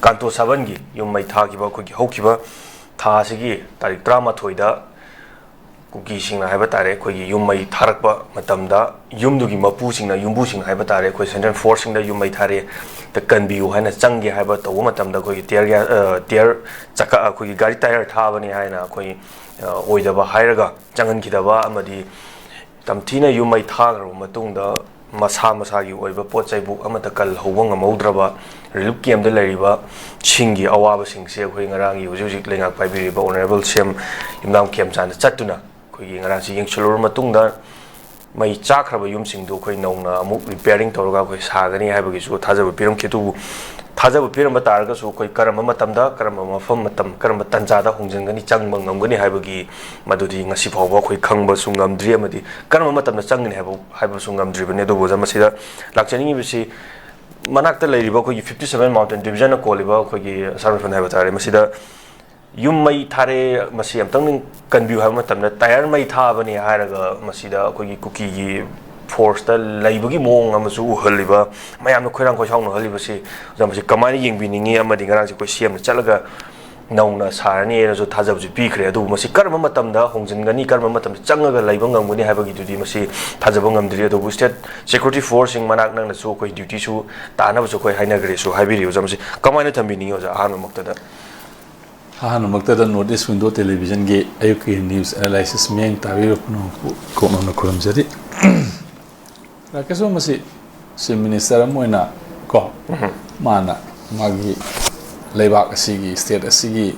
ꯀꯥꯟꯇꯣ ꯁꯥꯕꯟꯒꯤ ꯌꯨꯝ ꯃꯩ ꯊꯥꯈꯤꯕ ꯑꯩꯈꯣꯏꯒꯤ ꯍꯧꯈꯤꯕ ꯊꯥ ꯑꯁꯤꯒꯤ ꯇꯥꯔꯤꯛ 13ꯗ ꯀꯨꯀꯤꯁꯤꯡꯅ ꯍꯥꯏꯕ ꯇꯥꯔꯦ ꯑꯩꯈꯣꯏꯒꯤ ꯌꯨꯝ ꯃꯩ ꯊꯥꯔꯛꯄ ꯃꯇꯝꯗ ꯌꯨꯝꯗꯨꯒꯤ ꯃꯄꯨꯁꯤꯡꯅ ꯌꯨꯝꯕꯨꯁꯤꯡꯅ ꯍꯥꯏꯕ ꯇꯥꯔꯦ ꯑꯩꯈꯣꯏ ꯁꯦꯟꯇ꯭ꯔꯦꯜ ꯐꯣꯔꯁꯁꯤꯡꯗ ꯌꯨꯝ ꯃꯩ ꯊꯥꯔꯦ ꯀꯟꯕꯤꯌꯨ ꯍꯥꯏꯅ ꯆꯪꯒꯦ ꯍꯥꯏꯕ ꯇꯧꯕ ꯃꯇꯝꯗ ꯑꯩꯈꯣꯏꯒꯤ ꯇꯤꯌꯔ ꯆꯀꯥ ꯑꯩꯈꯣꯏꯒꯤ ꯒꯥꯔꯤ ꯇꯥꯌꯔ ꯊꯥꯕꯅꯤ ꯍꯥꯏꯅ ꯑꯩꯈꯣꯏ ꯑꯣꯏꯗꯕ ꯍꯥꯏꯔꯒ ꯆꯪꯍꯟꯈꯤꯗꯕ ꯑꯃꯗꯤ ꯇꯝꯊꯤꯅ ꯌꯨꯝ ꯃꯩ ꯊꯥꯈ꯭ꯔꯕ ꯃꯇꯨꯡꯗ ꯃꯁꯥ ꯃꯁꯥꯒꯤ ꯑꯣꯏꯕ ꯄꯣꯠ ꯆꯩꯕꯨ ꯑꯃꯠꯇ ꯀꯜꯍꯧꯕ ꯉꯝꯍꯧꯗ꯭ꯔꯕ ꯔꯤꯂꯤꯐ ꯀꯦꯝꯞꯗ ꯂꯩꯔꯤꯕ ꯁꯤꯡꯒꯤ ꯑꯋꯥꯕꯁꯤꯡꯁꯦ ꯑꯩꯈꯣꯏ ꯉꯔꯥꯡꯒꯤ ꯍꯧꯖꯤꯛ ꯍꯧꯖꯤꯛ ꯂꯩꯉꯥꯛ ꯄꯥꯏꯕꯤꯔꯤꯕ ꯑꯣꯅꯔꯦꯕꯜ ꯁꯤ.ꯑꯦꯝ ꯌꯨꯝꯅꯥꯝ ꯈꯦꯝꯆꯥꯟꯗ ꯆꯠꯇꯨꯅ ꯑꯩꯈꯣꯏꯒꯤ ꯉꯔꯥꯡꯁꯤ ꯌꯦꯡꯁꯤꯜꯂꯨꯔꯕ ꯃꯇꯨꯡꯗ ꯃꯩ ꯆꯥꯈ꯭ꯔꯕ ꯌꯨꯝꯁꯤꯡꯗꯨ ꯑꯩꯈꯣꯏ ꯅꯧꯅ ꯑꯃꯨꯛ ꯔꯤꯄꯦꯌꯔꯤꯡ ꯇꯧꯔꯒ ꯑꯩꯈꯣꯏ ꯁꯥꯒꯅꯤ ꯍꯥꯏꯕꯒꯤꯁꯨ ꯊꯥꯖꯕ ꯄꯤꯔꯝꯈꯤ ꯑꯗꯨꯕꯨ ꯊꯥꯖꯕ ꯄꯤꯔꯝꯕ ꯇꯥꯔꯒꯁꯨ ꯑꯩꯈꯣꯏ ꯀꯔꯝꯕ ꯃꯇꯝꯗ ꯀꯔꯝꯕ ꯃꯇꯝ ꯀꯔꯝꯕ ꯇꯟꯖꯥꯗ ꯍꯣꯡꯖꯤꯟꯒꯅꯤ ꯆꯪꯕ ꯉꯝꯒꯅꯤ ꯍꯥꯏꯕꯒꯤ ꯃꯗꯨꯗꯤ ꯉꯁꯤ ꯐꯥꯎꯕ ꯑꯩꯈꯣꯏ ꯈꯪꯕꯁꯨ ꯉꯝꯗ꯭ꯔꯤ ꯑꯃꯗꯤ ꯀꯔꯝꯕ ꯃꯇꯝꯗ ꯆꯪꯒꯅꯤ ꯍꯥꯏꯕꯁꯨ ꯉꯝꯗ꯭ꯔꯤꯕꯅꯤ ꯑꯗꯨꯕꯨ ꯃꯁꯤꯗ ꯂꯥꯛꯆꯅꯤꯡꯉꯤꯕꯁꯤ ꯃꯅꯥꯛꯇ ꯂꯩꯔꯤꯕ ꯑꯩꯈꯣꯏꯒꯤ 57 ꯃꯥꯎꯟꯇꯦꯟ ꯗꯤꯕꯤꯖꯟꯅ ꯀꯣꯜꯂꯤꯕ ꯑꯩꯈꯣꯏꯒꯤ ꯑꯁꯥꯝ ꯍꯥꯏꯕ ꯇꯥꯔꯦ ꯃꯁꯤꯗ ꯌꯨꯝ ꯃꯩ ꯊꯥꯔꯦ ꯃꯁꯤ ꯑꯝꯇꯪ ꯀꯟꯕꯤꯌꯨ ꯍꯥꯏꯕ ꯃꯇꯝꯗ ꯇꯥꯌꯔ ꯃꯩ ꯊꯥꯕꯅꯤ ꯍꯥꯏꯔꯒ ꯃꯁꯤꯗ ꯑꯩꯈꯣꯏꯒꯤ ꯀꯨꯀꯤꯒꯤ ꯐꯣꯔꯁꯇ ꯂꯩꯕꯒꯤ ꯃꯑꯣꯡ ꯑꯃꯁꯨ ꯎꯍꯜꯂꯤꯕ ꯃꯌꯥꯝꯅ ꯈꯣꯏꯔꯥꯡ ꯈꯣꯏꯁꯥꯎꯅꯍꯜꯂꯤꯕꯁꯤ ꯃꯁꯤ ꯀꯃꯥꯏꯅ ꯌꯦꯡꯕꯤꯅꯤꯡꯉꯤ ꯑꯃꯗꯤ ꯉꯔꯥꯡꯁꯤ ꯑꯩꯈꯣই ꯁꯤ.ꯑꯦꯝꯅ ꯆꯠꯂꯒ ꯅꯧꯅ ꯁꯥꯔꯅꯤꯅꯁꯨ ꯊꯥꯖꯕꯁꯤ ꯄꯤꯈ꯭ꯔꯦ ꯑꯗꯨꯕꯨ ꯃꯁꯤ ꯀꯔꯝꯕ ꯃꯇꯝꯗ ꯍꯣꯡꯖꯤꯟꯒꯅꯤ ꯀꯔꯝꯕ ꯃꯇꯝꯗ ꯆꯪꯉꯒ ꯂꯩꯕ ꯉꯝꯒꯅꯤ ꯍꯥꯏꯕꯒꯤꯗꯨꯗꯤ ꯃꯁꯤ ꯊꯥꯖꯕ ꯉꯝꯗ꯭ꯔꯤ ꯑꯗꯨꯕꯨ ꯁ꯭ꯇꯦꯠ ꯁꯦꯀ꯭ꯌꯨꯔꯤꯇꯤ ꯐꯣꯔꯁꯁꯤꯡ ꯃꯅꯥꯛ ꯅꯛꯅꯁꯨ ꯑꯩꯈꯣꯏ ꯗ꯭ꯌꯨꯇꯤꯁꯨ ꯇꯥꯅꯕꯁꯨ ꯑꯩꯈꯣꯏ ꯍꯥꯏꯅꯈ꯭ꯔꯦꯁꯨ ꯍꯥꯏꯕꯤꯔꯤ ꯑꯣꯖꯥ ꯃꯁꯤ ꯀꯃꯥꯏꯅ ꯊꯝꯕꯤꯅꯤꯡꯉꯤ ꯑꯣꯖꯥ ꯑꯍꯥꯟꯕꯃꯛꯇꯗ ꯅꯣꯔꯠ ꯏꯁ ꯋꯤꯟꯗꯣ ꯇꯦꯂꯤꯚꯤꯖꯟꯒꯤ ꯑꯌꯨꯛꯀꯤ ꯅ꯭ꯌꯨꯁ ꯑꯦꯅꯥꯂꯥꯏꯁꯤꯁ ꯃꯤꯠꯌꯦꯡ ꯇꯥꯕꯤꯔꯤꯕ ꯄꯨꯝꯅꯃꯛꯄꯨ ꯀꯣꯛꯅꯅ ꯈꯨꯔꯨꯝꯖꯔꯤ ꯔꯥꯀꯦꯁ ꯃꯁꯤ ꯆꯤꯐ ꯃꯤꯅꯤꯁꯇꯔ ꯑꯃ ꯑꯣꯏꯅ ꯀꯣ ꯃꯥꯅ ꯃꯥꯒꯤ ꯂꯩꯕꯥꯛ ꯑꯁꯤꯒꯤ ꯁ꯭ꯇꯦꯠ ꯑꯁꯤꯒꯤ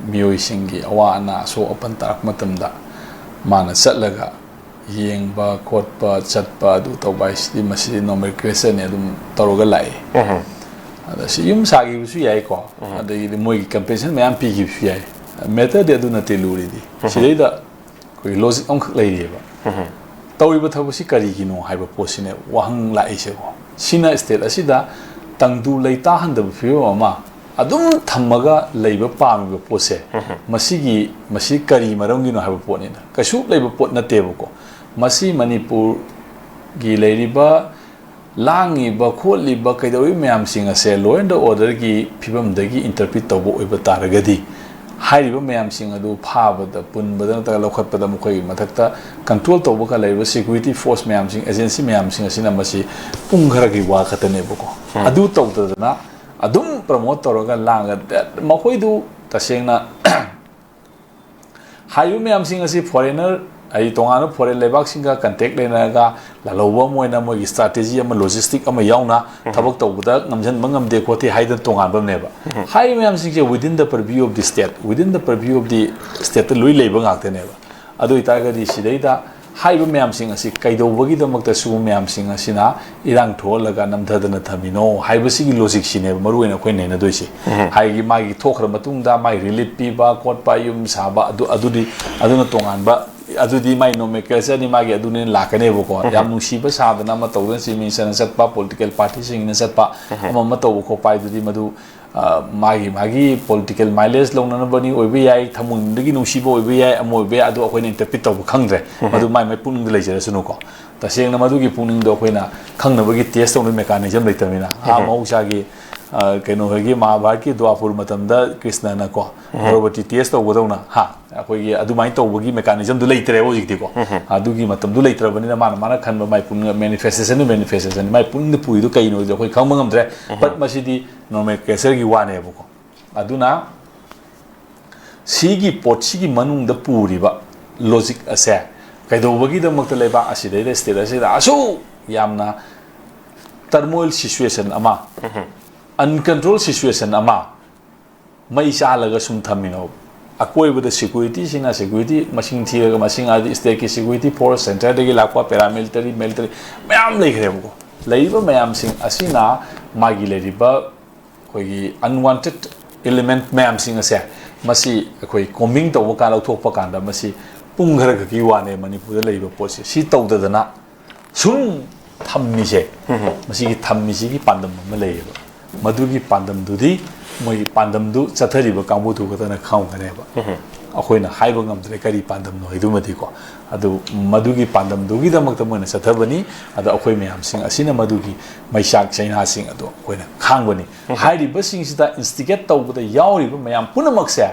ꯃꯤꯑꯣꯏꯁꯤꯡꯒꯤ ꯑꯋꯥ ꯑꯅꯥ ꯑꯁꯣꯛ ꯑꯄꯟ ꯇꯥꯔꯛꯄ ꯃꯇꯝꯗ ꯃꯥꯅ ꯆꯠꯂꯒ ꯌꯦꯡꯕ ꯈꯣꯠꯄ ꯆꯠꯄ ꯑꯗꯨ ꯇꯧꯕ ꯍꯥꯏꯁꯤꯗꯤ ꯃꯁꯤ ꯅꯣꯃꯦꯟꯀ꯭ꯂꯦꯆꯔꯅꯤ ꯑꯗꯨꯝ ꯇꯧꯔꯒ ꯂꯥꯛꯏ ꯑꯗ ꯁꯤ ꯌꯨꯝ ꯁꯥꯈꯤꯕꯁꯨ ꯌꯥꯏꯀꯣ ꯑꯗꯒꯤꯗꯤ ꯃꯣꯏꯒꯤ ꯀꯝꯄꯦꯟꯁꯟ ꯃꯌꯥꯝ ꯄꯤꯈꯤꯕꯁꯨ ꯌꯥꯏ ꯃꯦꯇꯔꯗꯤ ꯑꯗꯨ ꯅꯠꯇꯦ ꯂꯨꯔꯤꯗꯤ ꯁꯤꯗꯩꯗ ꯑꯩꯈꯣꯏꯒꯤ ꯂꯣꯖꯤꯛ ꯑꯃꯈꯛ ꯂꯩꯔꯤꯑꯕ ꯇꯧꯔꯤꯕ ꯊꯕꯛꯁꯤ ꯀꯔꯤꯒꯤꯅꯣ ꯍꯥꯏꯕ ꯄꯣꯠꯁꯤꯅꯦ ꯋꯥꯍꯪ ꯂꯥꯛꯏꯁꯦꯀꯣ ꯁꯤꯅ ꯁ꯭ꯇꯦꯠ ꯑꯁꯤꯗ ꯇꯪꯗꯨ ꯂꯩꯇꯥꯍꯟꯗꯕ ꯐꯤꯕꯝ ꯑꯃ ꯑꯗꯨꯝ ꯊꯝꯃꯒ ꯂꯩꯕ ꯄꯥꯝꯃꯤꯕ ꯄꯣꯠꯁꯦ ꯃꯁꯤ ꯀꯔꯤ ꯃꯔꯝꯒꯤꯅꯣ ꯍꯥꯏꯕ ꯄꯣꯠꯅꯤꯅ ꯀꯩꯁꯨ ꯂꯩꯕ ꯄꯣꯠ ꯅꯠꯇꯦꯕꯀꯣ ꯃꯁꯤ ꯃꯅꯤꯄꯨꯔꯒꯤ ꯂꯩꯔꯤꯕ ꯂꯥꯡꯉꯤꯕ ꯈꯣꯠꯂꯤꯕ ꯀꯩꯗꯧꯔꯤꯕ ꯃꯌꯥꯝꯁꯤꯡ ꯑꯁꯦ ꯂꯣ ꯑꯦꯟ ꯑꯣꯔꯗꯔꯒꯤ ꯐꯤꯕꯝꯗꯒꯤ ꯏꯟꯇꯔꯄ꯭ꯔꯤꯠ ꯇꯧꯕ ꯑꯣꯏꯕ ꯇꯥꯔꯒꯗꯤ ꯍꯥꯏꯔꯤꯕ ꯃꯌꯥꯝꯁꯤꯡ ꯑꯗꯨ ꯐꯥꯕꯗ ꯄꯨꯟꯕꯗ ꯅꯠꯇ꯭ꯔꯒ ꯂꯧꯈꯠꯄꯗ ꯃꯈꯣꯏꯒꯤ ꯃꯊꯛꯇ ꯀꯟꯇ꯭ꯔꯣꯜ ꯇꯧꯕꯒ ꯂꯩꯔꯤꯕ ꯁꯦꯀ꯭ꯌꯨꯔꯤꯇꯤ ꯐꯣꯔꯁ ꯃꯌꯥꯝꯁꯤꯡ ꯑꯦꯖꯦꯟꯁꯤ ꯃꯌꯥꯝꯁꯤꯡ ꯑꯁꯤꯅ ꯃꯁꯤ ꯄꯨꯡ ꯈꯔꯒꯤ ꯋꯥ ꯈꯛꯇꯅꯦꯕꯀꯣ ꯑꯗꯨ ꯇꯧꯗꯗꯅ ꯑꯗꯨꯝ ꯄ꯭ꯔꯃꯣꯠ ꯇꯧꯔꯒ ꯂꯥꯡꯉꯒ ꯃꯈꯣꯏꯗꯨ ꯇꯁꯦꯡꯅ ꯍꯥꯏꯔꯤꯕ ꯃꯌꯥꯝꯁꯤꯡ ꯑꯁꯤ ꯐꯣꯔꯦꯅꯔ ꯑꯩ ꯇꯣꯉꯥꯟꯕ ꯐꯣꯔꯦꯟ ꯂꯩꯕꯥꯛꯁꯤꯡꯒ ꯀꯟꯇꯦꯛ ꯂꯩꯅꯔꯒ ꯂꯥꯜꯍꯧꯕ ꯑꯃ ꯑꯣꯏꯅ ꯃꯣꯏꯒꯤ ꯁ꯭ꯇ꯭ꯔꯥꯇꯦꯖꯤ ꯑꯃ ꯂꯣꯖꯤꯁꯇꯤꯛ ꯑꯃ ꯌꯥꯎꯅ ꯊꯕꯛ ꯇꯧꯕꯗ ꯉꯝꯁꯤꯟꯕ ꯉꯝꯗꯦ ꯈꯣꯠꯇꯦ ꯍꯥꯏꯗꯅ ꯇꯣꯉꯥꯟꯕ ꯑꯃꯅꯦꯕ ꯍꯥꯏꯔꯤꯕ ꯃꯌꯥꯝꯁꯤꯡꯁꯦ within the purview of the state within the purview of the ꯁ꯭ꯇꯦꯠꯇ ꯂꯣꯏ ꯂꯩꯕ ꯉꯥꯛꯇꯅꯦꯕ ꯑꯗꯨ ꯑꯣꯏꯇꯥꯔꯒꯗꯤ ꯁꯤꯗꯩꯗ ꯍꯥꯏꯔꯤꯕ ꯃꯌꯥꯝꯁꯤꯡ ꯑꯁꯤ ꯀꯩꯗꯧꯕꯒꯤꯗꯃꯛꯇ ꯁꯤꯒꯨꯝꯕ ꯃꯌꯥꯝꯁꯤꯡ ꯑꯁꯤꯅ ꯏꯔꯥꯡ ꯊꯣꯛꯍꯜꯂꯒ ꯅꯝꯊꯗꯅ ꯊꯝꯃꯤꯅꯣ ꯍꯥꯏꯕꯁꯤꯒꯤ ꯂꯣꯖꯤꯛꯁꯤꯅꯦꯕ ꯃꯔꯨꯑꯣꯏꯅ ꯑꯩꯈꯣꯏ ꯅꯩꯅꯗꯣꯏꯁꯤ ꯍꯥꯏꯗꯤ ꯃꯥꯒꯤ ꯊꯣꯛꯈ꯭ꯔ ꯃꯇꯨꯡꯗ ꯃꯥꯒꯤ ꯔꯤꯂꯤꯐ ꯄꯤꯕ ꯈꯣꯠꯄ ꯌꯨꯝ ꯁꯥꯕ ꯑꯗꯨꯅ ꯇꯣꯉꯥꯟꯕ ꯑꯗꯨꯗꯤ ꯃꯥꯏ ꯅꯣꯃꯦꯟꯀ꯭ꯂꯦꯆꯔꯅꯤ ꯃꯥꯒꯤ ꯑꯗꯨꯅ ꯂꯥꯛꯀꯅꯦꯕꯀꯣ ꯌꯥꯝ ꯅꯨꯡꯁꯤꯕ ꯁꯥꯗꯅ ꯑꯃ ꯇꯧꯗꯅ ꯆꯤꯐ ꯃꯤꯅꯤꯁꯇꯔꯅ ꯆꯠꯄ ꯄꯣꯂꯤꯇꯤꯀꯦꯜ ꯄꯥꯔꯇꯤꯁꯤꯡꯅ ꯆꯠꯄ ꯑꯃ ꯇꯧꯕ ꯈꯣꯠꯄ ꯍꯥꯏꯗꯨꯗꯤ ꯃꯗꯨ ꯃꯥꯒꯤ ꯄꯣꯂꯤꯇꯤꯀꯦꯜ ꯃꯥꯏꯂꯦꯖ ꯂꯧꯅꯅꯕꯅꯤ ꯑꯣꯏꯕ ꯌꯥꯏ ꯊꯃꯣꯏꯗꯒꯤ ꯅꯨꯡꯁꯤꯕ ꯑꯣꯏꯕ ꯌꯥꯏ ꯑꯃ ꯑꯣꯏꯕ ꯌꯥꯏ ꯑꯗꯨ ꯑꯩꯈꯣꯏꯅ ꯏꯟꯇꯔꯄ꯭ꯔꯤꯠ ꯇꯧꯕ ꯈꯪꯗ꯭ꯔꯦ ꯃꯗꯨ ꯃꯥꯏ ꯄꯨꯛꯅꯤꯡꯗ ꯂꯩꯖꯔꯁꯅꯨꯀꯣ ꯇꯁꯦꯡꯅ ꯃꯗꯨꯒꯤ ꯄꯨꯛꯅꯤꯡꯗꯣ ꯑꯩꯈꯣꯏꯅ ꯈꯪꯅꯕꯒꯤ ꯇꯦꯁ ꯇꯧꯅꯕꯒꯤ ꯃꯦꯀꯥꯅꯤꯖꯝ ꯂꯩꯇꯕꯅꯤ나 ꯃꯍꯧꯁꯥꯒꯤ ꯀꯩꯅꯣꯒꯤ ꯃꯍꯥꯚꯥꯔꯠꯀꯤ ꯗ꯭ꯋꯥꯄꯨꯔ ꯃꯇꯝꯗ ꯀ꯭ꯔꯤꯁꯅꯅꯀꯣ ꯗ꯭ꯔꯧꯄꯗꯤ ꯇꯦꯁ ꯇꯧꯕꯗꯧꯅ ꯑꯩꯈꯣꯏꯒꯤ ꯑꯗꯨꯃꯥꯏꯅ ꯇꯧꯕꯒꯤ ꯃꯦꯀꯥꯅꯤꯖꯝꯗꯨ ꯂꯩꯇ꯭ꯔꯦꯕ ꯍꯧꯖꯤꯛꯇꯤꯀꯣ ꯑꯗꯨꯒꯤ ꯃꯇꯝꯗꯨ ꯂꯩꯇ꯭ꯔꯕꯅꯤꯅ ꯃꯥꯅ ꯈꯟꯕ ꯃꯥꯏ ꯄꯨꯛꯅꯤꯡ ꯃꯦꯅꯤꯐꯦꯁꯇꯦꯁꯟ ꯃꯥꯏ ꯄꯨꯛꯅꯤꯡꯗ ꯄꯨꯔꯤꯗꯨ ꯀꯩꯅꯣꯗꯤ ꯑꯩꯈꯣꯏ ꯈꯪꯕ ꯉꯝꯗ꯭ꯔꯦ ꯕꯠ ꯃꯁꯤꯗꯤ ꯅꯣꯃꯦꯟꯀ꯭ꯂꯦꯆꯔꯒꯤ ꯋꯥꯅꯦꯕꯀꯣ ꯑꯗꯨꯅ ꯁꯤꯒꯤ ꯄꯣꯠꯁꯤꯒꯤ ꯃꯅꯨꯡꯗ ꯄꯨꯔꯤꯕ ꯂꯣꯖꯤꯛ ꯑꯁꯦ ꯀꯩꯗꯧꯕꯒꯤꯗꯃꯛꯇ ꯂꯩꯕꯥꯛ ꯑꯁꯤꯗꯩꯗ ꯁ꯭ꯇꯦꯠ ꯑꯁꯤꯗ ꯑꯁꯨꯛ ꯌꯥꯝꯅ ꯇꯔꯃꯣꯏꯜ ꯁꯤꯆꯨꯋꯦꯁꯟ ꯑꯃ ꯑꯟꯀꯟꯇ꯭ꯔꯣꯜ ꯁꯤꯆꯨꯋꯦꯁꯟ ꯑꯃ ꯃꯩ ꯆꯥꯜꯂꯒ ꯁꯨꯝ ꯊꯝꯃꯤꯅꯣ ꯑꯀꯣꯏꯕꯗ ꯁꯦꯀ꯭ꯌꯨꯔꯤꯇꯤꯁꯤꯡꯅ ꯁꯦꯀ꯭ꯌꯨꯔꯤꯇꯤ ꯃꯁꯤꯡ ꯊꯤꯔꯒ ꯃꯁꯤꯡ ꯍꯥꯏꯗꯤ ꯁ꯭ꯇꯦꯠꯀꯤ ꯁꯦꯀ꯭ꯌꯨꯔꯤꯇꯤ ꯐꯣꯔꯁ ꯁꯦꯟꯇꯔꯗꯒꯤ ꯂꯥꯛꯄ ꯄꯦꯔꯥꯃꯤꯂꯤꯇꯔꯤ ꯃꯤꯂꯤꯇꯔꯤ ꯃꯌꯥꯝ ꯂꯩꯈ꯭ꯔꯦꯕꯀꯣ ꯂꯩꯔꯤꯕ ꯃꯌꯥꯝꯁꯤꯡ ꯑꯁꯤꯅ ꯃꯥꯒꯤ ꯂꯩꯔꯤꯕ ꯑꯩꯈꯣꯏꯒꯤ ꯑꯟꯋꯥꯟꯇꯦꯗ ꯏꯂꯤꯃꯦꯟꯠ ꯃꯌꯥꯝꯁꯤꯡ ꯑꯁꯦ ꯃꯁꯤ ꯑꯩꯈꯣꯏ ꯀꯣꯝꯕꯤꯡ ꯇꯧꯕ ꯀꯥꯟꯗ ꯂꯧꯊꯣꯛꯄ ꯀꯥꯟꯗ ꯃꯁꯤ ꯄꯨꯡ ꯈꯔꯈꯛꯀꯤ ꯋꯥꯅꯦ ꯃꯅꯤꯄꯨꯔꯗ ꯂꯩꯔꯤꯕ ꯄꯣꯠꯁꯦ ꯁꯤ ꯇꯧꯗꯗꯅ ꯁꯨꯝ ꯊꯝꯃꯤꯁꯦ ꯃꯁꯤꯒꯤ ꯊꯝꯃꯤꯁꯤꯒꯤ ꯄꯥꯟꯗꯝ ꯑꯃ ꯂꯩꯌꯦꯕ ꯃꯗꯨꯒꯤ ꯄꯥꯟꯗꯝꯗꯨꯗꯤ ꯃꯣꯏꯒꯤ ꯄꯥꯟꯗꯝꯗꯨ ꯆꯠꯊꯔꯤꯕ ꯀꯥꯡꯕꯨꯗꯨ ꯈꯛꯇꯅ ꯈꯪꯒꯅꯦꯕ ꯑꯩꯈꯣꯏꯅ ꯍꯥꯏꯕ ꯉꯝꯗ꯭ꯔꯦ ꯀꯔꯤ ꯄꯥꯟꯗꯝꯅꯣ ꯍꯥꯏꯗꯨꯃꯗꯤꯀꯣ ꯑꯗꯨ ꯃꯗꯨꯒꯤ ꯄꯥꯟꯗꯝꯗꯨꯒꯤꯗꯃꯛꯇ ꯃꯣꯏꯅ ꯆꯠꯊꯕꯅꯤ ꯑꯗꯣ ꯑꯩꯈꯣꯏ ꯃꯌꯥꯝꯁꯤꯡ ꯑꯁꯤꯅ ꯃꯗꯨꯒꯤ ꯃꯩꯆꯥꯛ ꯆꯩꯅꯥꯁꯤꯡ ꯑꯗꯣ ꯑꯩꯈꯣꯏꯅ ꯈꯥꯡꯕꯅꯤ ꯍꯥꯏꯔꯤꯕꯁꯤꯡꯁꯤꯗ ꯏꯟꯁꯇꯤꯒꯦꯠ ꯇꯧꯕꯗ ꯌꯥꯎꯔꯤꯕ ꯃꯌꯥꯝ ꯄꯨꯝꯅꯃꯛꯁꯦ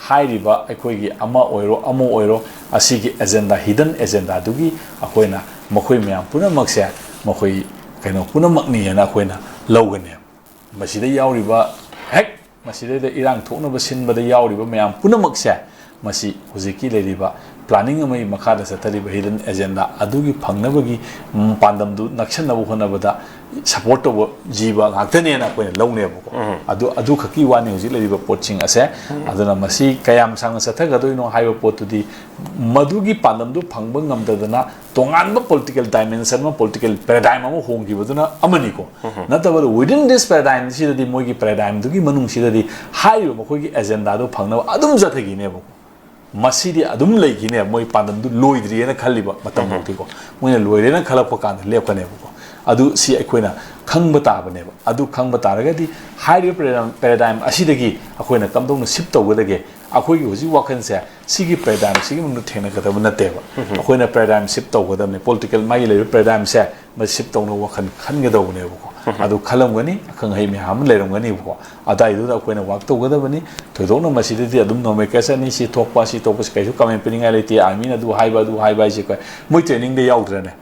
ꯍꯥꯏꯔꯤꯕ ꯑꯩꯈꯣꯏꯒꯤ ꯑꯃ ꯑꯣꯏꯔꯣ ꯑꯁꯤꯒꯤ ꯑꯦꯖꯦꯟꯗꯥ ꯍꯤꯗꯟ ꯑꯦꯖꯦꯟꯗꯥꯗꯨꯒꯤ ꯑꯩꯈꯣꯏꯅ ꯃꯈꯣꯏ ꯃꯌꯥꯝ ꯄꯨꯝꯅꯃꯛꯁꯦ ꯃꯈꯣꯏ ꯀꯩꯅꯣ ꯄꯨꯝꯅꯃꯛꯅꯤꯅ ꯑꯩꯈꯣꯏꯅ ꯂꯧꯒꯅꯦꯕ ꯃꯁꯤꯗ ꯌꯥꯎꯔꯤꯕ ꯍꯦꯛ ꯃꯁꯤꯗꯩꯗ ꯏꯔꯥꯡ ꯊꯣꯛꯅꯕ ꯁꯤꯟꯕꯗ ꯌꯥꯎꯔꯤꯕ ꯃꯌꯥꯝ ꯄꯨꯝꯅꯃꯛꯁꯦ ꯃꯁꯤ ꯍꯧꯖꯤꯛꯀꯤ ꯂꯩꯔꯤꯕ ꯄ꯭ꯂꯥꯅꯤꯡ ꯑꯃꯒꯤ ꯃꯈꯥꯗ ꯆꯠꯊꯔꯤꯕ ꯍꯤꯗꯟ ꯑꯦꯖꯦꯟꯗꯥ ꯑꯗꯨꯒꯤ ꯐꯪꯅꯕꯒꯤ ꯄꯥꯟꯗꯝꯗꯨ ꯅꯛꯁꯟꯅꯕ ꯍꯣꯠꯅꯕꯗ ꯁꯄꯣꯔꯠ ꯇꯧꯕ ꯖꯤꯕ ꯉꯥꯛꯇꯅꯦꯅ ꯑꯩꯈꯣꯏꯅ ꯂꯧꯅꯦꯕꯀꯣ ꯑꯗꯨ ꯈꯛꯀꯤ ꯋꯥꯅꯤ ꯍꯧꯖꯤꯛ ꯂꯩꯔꯤꯕ ꯄꯣꯠꯁꯤꯡ ꯑꯁꯦ ꯑꯗꯨꯅ ꯃꯁꯤ ꯀꯌꯥꯝ ꯁꯥꯡꯅ ꯆꯠꯊꯒꯗꯣꯏꯅꯣ ꯍꯥꯏꯕ ꯄꯣꯠꯇꯨꯗꯤ ꯃꯗꯨꯒꯤ ꯄꯥꯟꯗꯝꯗꯨ ꯐꯪꯕ ꯉꯝꯗꯗꯅ ꯇꯣꯉꯥꯟꯕ ꯄꯣꯂꯤꯇꯤꯀꯦꯜ ꯗꯥꯏꯃꯦꯟꯁꯟ ꯑꯃ ꯄꯣꯂꯤꯇꯤꯀꯦꯜ ꯄꯦꯔꯥꯗꯥꯏꯝ ꯑꯃ ꯍꯣꯡꯈꯤꯕꯗꯨꯅ ꯑꯃꯅꯤꯀꯣ ꯅꯠꯇꯕ ꯋꯤꯗꯤꯟ ꯗꯤꯁ ꯄꯦꯔꯥꯗꯥꯏꯝꯁꯤꯗꯗꯤ ꯃꯣꯏꯒꯤ ꯄꯦꯔꯥꯗꯥꯏꯝꯗꯨꯒꯤ ꯃꯅꯨꯡꯁꯤꯗꯗꯤ ꯍꯥꯏꯔꯤꯕ ꯃꯈꯣꯏꯒꯤ ꯑꯦꯖꯦꯟꯗꯥꯗꯨ ꯐꯪꯅꯕ ꯑꯗꯨꯝ ꯆꯠꯊꯈꯤꯅꯦꯕꯀꯣ ꯃꯁꯤꯗꯤ ꯑꯗꯨꯝ ꯂꯩꯈꯤꯅꯦ ꯃꯣꯏ ꯄꯥꯟꯗꯝꯗꯨ ꯂꯣꯏꯗ꯭ꯔꯤꯌꯦꯅ ꯈꯜꯂꯤꯕ ꯃꯇꯝꯐꯥꯎꯗꯤꯀꯣ ꯃꯣꯏꯅ ꯂꯣꯏꯔꯦꯅ ꯈꯜꯂꯛꯄ ꯀꯥꯟꯗ ꯂꯦꯞꯀꯅꯦꯕꯀꯣ ꯑꯗꯨ ꯁꯤ ꯑꯩꯈꯣꯏꯅ ꯈꯪꯕ ꯇꯥꯕꯅꯦꯕ ꯑꯗꯨ ꯈꯪꯕ ꯇꯥꯔꯒꯗꯤ ꯍꯥꯏꯔꯤꯕ ꯄꯦꯔꯥꯗꯥꯏꯝ ꯑꯁꯤꯗꯒꯤ ꯑꯩꯈꯣꯏꯅ ꯀꯝꯗꯧꯅ ꯁꯤꯞ ꯇꯧꯒꯗꯒꯦ ꯑꯩꯈꯣꯏꯒꯤ ꯍꯧꯖꯤꯛ ꯋꯥꯈꯜꯁꯦ ꯁꯤꯒꯤ ꯄꯦꯔꯥꯗꯥꯏꯝ ꯁꯤꯒꯤ ꯃꯅꯨꯡꯗ ꯊꯦꯡꯅꯒꯗꯕ ꯅꯠꯇꯦꯕ ꯑꯩꯈꯣꯏꯅ ꯄꯦꯔꯥꯗꯥꯏꯝ ꯁꯤꯞ ꯇꯧꯒꯗꯕꯅꯤ ꯄꯣꯂꯤꯇꯤꯀꯦꯜ ꯃꯥꯒꯤ ꯂꯩꯔꯤꯕ ꯄꯦꯔꯥꯗꯥꯏꯝꯁꯦ ꯃꯁꯤ ꯁꯤꯞ ꯇꯧꯅꯕ ꯋꯥꯈꯜ ꯈꯟꯒꯗꯧꯕꯅꯦꯕꯀꯣ ꯑꯗꯨ ꯈꯜꯂꯝꯒꯅꯤ ꯑꯈꯪ ꯑꯍꯩ ꯃꯌꯥꯝ ꯑꯃ ꯂꯩꯔꯝꯒꯅꯤꯕꯀꯣ ꯑꯗꯥꯏꯗꯨꯗ ꯑꯩꯈꯣꯏꯅ ꯋꯥꯛ ꯇꯧꯒꯗꯕꯅꯤ ꯊꯣꯏꯗꯣꯛꯅ ꯃꯁꯤꯗꯗꯤ ꯑꯗꯨꯝ ꯅꯣꯃꯦꯀꯦꯁꯟꯅꯤ ꯁꯤ ꯊꯣꯛꯄꯁꯤ ꯀꯩꯁꯨ ꯀꯃꯦꯟ ꯄꯤꯅꯤꯡꯉꯥꯏ ꯂꯩꯇꯦ ꯑꯥꯔꯃꯤꯅ ꯑꯗꯨ ꯍꯥꯏꯕ ꯍꯥꯏꯁꯦ ꯃꯣꯏ ꯇ꯭ꯔꯦꯅꯤꯡꯗ ꯌꯥꯎꯗ꯭ꯔꯅꯦ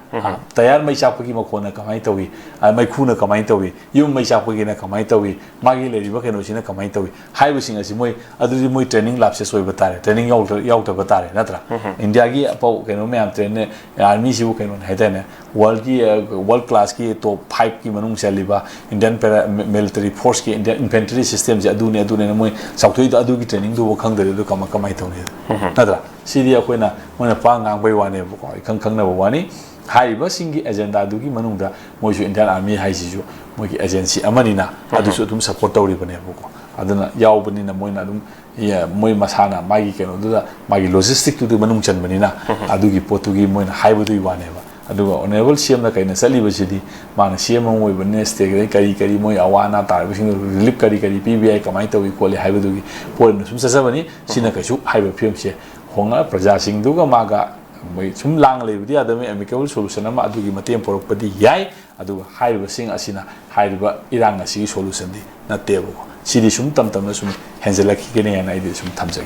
ꯇꯌꯥꯔ ꯃꯩ ꯆꯥꯛꯄꯒꯤ ꯃꯈꯣꯟꯅ ꯀꯃꯥꯏꯅ ꯇꯧꯏ ꯃꯩꯈꯨꯅ ꯀꯃꯥꯏꯅ ꯇꯧꯏ ꯌꯨꯝ ꯃꯩ ꯆꯥꯛꯄꯒꯤꯅ ꯀꯃꯥꯏꯅ ꯇꯧꯏ ꯃꯥꯒꯤ ꯂꯩꯔꯤꯕ ꯀꯩꯅꯣꯁꯤꯅ ꯀꯃꯥꯏꯅ ꯇꯧꯏ ꯍꯥꯏꯕꯁꯤꯡ ꯑꯁꯤ ꯃꯣꯏ ꯑꯗꯨꯗꯤ ꯃꯣꯏ ꯇ꯭ꯔꯦꯅꯤꯡ ꯂꯥꯞꯁꯦꯁ ꯑꯣꯏꯕ ꯇꯥꯔꯦ ꯇ꯭ꯔꯦꯅꯤꯡ ꯌꯥꯎꯗꯕ ꯇꯥꯔꯦ ꯅꯠꯇ꯭ꯔꯥ ꯏꯟꯗꯤꯌꯥꯒꯤ ꯑꯄꯧ ꯀꯩꯅꯣ ꯃꯌꯥꯝ ꯇ꯭ꯔꯦꯟ ꯑꯥꯔꯃꯤꯁꯤꯕꯨ ꯀꯩꯅꯣꯅꯦ ꯍꯥꯏꯇꯥꯔꯦ ꯋꯥꯔꯜ ꯀ꯭ꯂꯥꯁꯀꯤ ꯇꯣꯞ 5ꯀꯤ ꯃꯅꯨꯡ ꯆꯜꯂꯤꯕ ꯏꯟꯗꯤꯌꯟ ꯃꯤꯂꯤꯇꯔꯤ ꯐꯣꯔꯁꯀꯤ ꯏꯟꯗꯤꯌꯟ ꯏꯟꯐꯦꯟꯇ꯭ꯔꯤ ꯁꯤꯁꯇꯦꯝꯁꯦ ꯑꯗꯨꯅꯦꯅ ꯃꯣꯏ ꯆꯥꯎꯊꯣꯛꯏꯗꯣ ꯑꯗꯨꯒꯤ ꯇ꯭ꯔꯦꯅꯤꯡꯗꯨꯕꯨ ꯈꯪꯗ꯭ꯔꯦ ꯑꯗꯨ ꯀꯃꯥꯏꯅ ꯇꯧꯅꯤ ꯅꯠꯇ꯭ꯔꯥ ꯁꯤꯗꯤ ꯑꯩꯈꯣꯏꯅ ꯃꯣꯏꯅ ꯄꯥ ꯉꯥꯡꯕꯩ ꯋꯥꯅꯦꯕꯀꯣ ꯈꯪꯅꯕ ꯋꯥꯅꯤ ꯍꯥꯏꯔꯤꯕꯁꯤꯡꯒꯤ ꯑꯦꯖꯦꯟꯗꯥꯗꯨꯒꯤ ꯃꯅꯨꯡꯗ ꯃꯣꯏꯁꯨ ꯏꯟꯗꯤꯌꯟ ꯑꯥꯔꯃꯤ ꯍꯥꯏꯁꯤꯁꯨ ꯃꯣꯏꯒꯤ ꯑꯦꯖꯦꯟꯁꯤ ꯑꯃꯅꯤꯅ ꯑꯗꯨꯁꯨ ꯑꯗꯨꯝ ꯁꯞꯄꯣꯔꯠ ꯇꯧꯔꯤꯕꯅꯦꯕꯀꯣ ꯑꯗꯨꯅ ꯌꯥꯎꯕꯅꯤ나 ꯃꯣꯏꯅ ꯑꯗꯨꯝ ꯃꯣꯏ ꯃꯁꯥꯅ ꯃꯥꯒꯤ ꯀꯩꯅꯣꯗꯨꯗ ꯃꯥꯒꯤ ꯂꯣꯖꯤꯁꯇꯤꯛꯇꯨꯗ ꯃꯅꯨꯡ ꯆꯟꯕꯅꯤꯅ ꯑꯗꯨꯒꯤ ꯄꯣꯠꯇꯨꯒꯤ ꯃꯣꯏꯅ ꯍꯥꯏꯕꯗꯨꯒꯤ ꯋꯥꯅꯦꯕ ꯑꯗꯨꯒ ꯑꯣꯅꯦꯔꯦꯕꯜ ꯁꯤएमꯅ ꯀꯩꯅ ꯆꯠꯂꯤꯕꯁꯤꯗꯤ ꯃꯥꯅ ꯁꯤएम ꯑꯃ ꯑꯣꯏꯕꯅꯤꯅ ꯁ꯭ꯇꯦꯠꯀꯤ ꯀꯔꯤ ꯃꯣꯏ ꯑꯋꯥ ꯑꯅꯥ ꯇꯥꯔꯤꯕꯁꯤꯡꯗꯨ ꯔꯤꯂꯤꯞ ꯀꯔꯤ ꯄꯤꯕ ꯌꯥꯏ ꯀꯃꯥꯏꯅ ꯇꯧꯏ ꯈꯣꯠꯂꯤ ꯍꯥꯏꯕꯗꯨꯒꯤ ꯄꯣꯏꯟꯇ ꯁꯨꯝ ꯆꯠꯆꯕꯅꯤ ꯁꯤꯅ ꯀꯩꯁꯨ ꯍꯥꯏꯕ ꯐꯤꯕꯝꯁꯦ ꯍꯣꯡꯉ ꯄ꯭ꯔꯖꯥꯁꯤꯡꯗꯨꯒ ꯃꯥꯒ ꯃꯣꯏ ꯁꯨꯝ ꯂꯥꯡ ꯂꯩꯕꯗꯤ ꯌꯥꯗꯕꯅꯤ ꯑꯦꯃꯤꯀꯦꯕꯜ ꯁꯣꯂꯨꯁꯟ ꯑꯃ ꯑꯗꯨꯒꯤ ꯃꯇꯦꯡ ꯄꯣꯔꯛꯄꯗꯤ ꯌꯥꯏ ꯑꯗꯨꯒ ꯍꯥꯏꯔꯤꯕꯁꯤꯡ ꯑꯁꯤꯅ ꯍꯥꯏꯔꯤꯕ ꯏꯔꯥꯡ ꯑꯁꯤꯒꯤ ꯁꯣꯂꯨꯁꯟꯗꯤ ꯅꯠꯇꯦꯕꯀꯣ ꯁꯤꯗꯤ ꯁꯨꯝ ꯇꯝꯅ ꯁꯨꯝ ꯍꯦꯟꯖꯜꯂꯛꯈꯤꯒꯅꯤ ꯍꯥꯏꯅ ꯑꯩꯗꯤ ꯁꯨꯝ ꯊꯝꯖꯒꯦ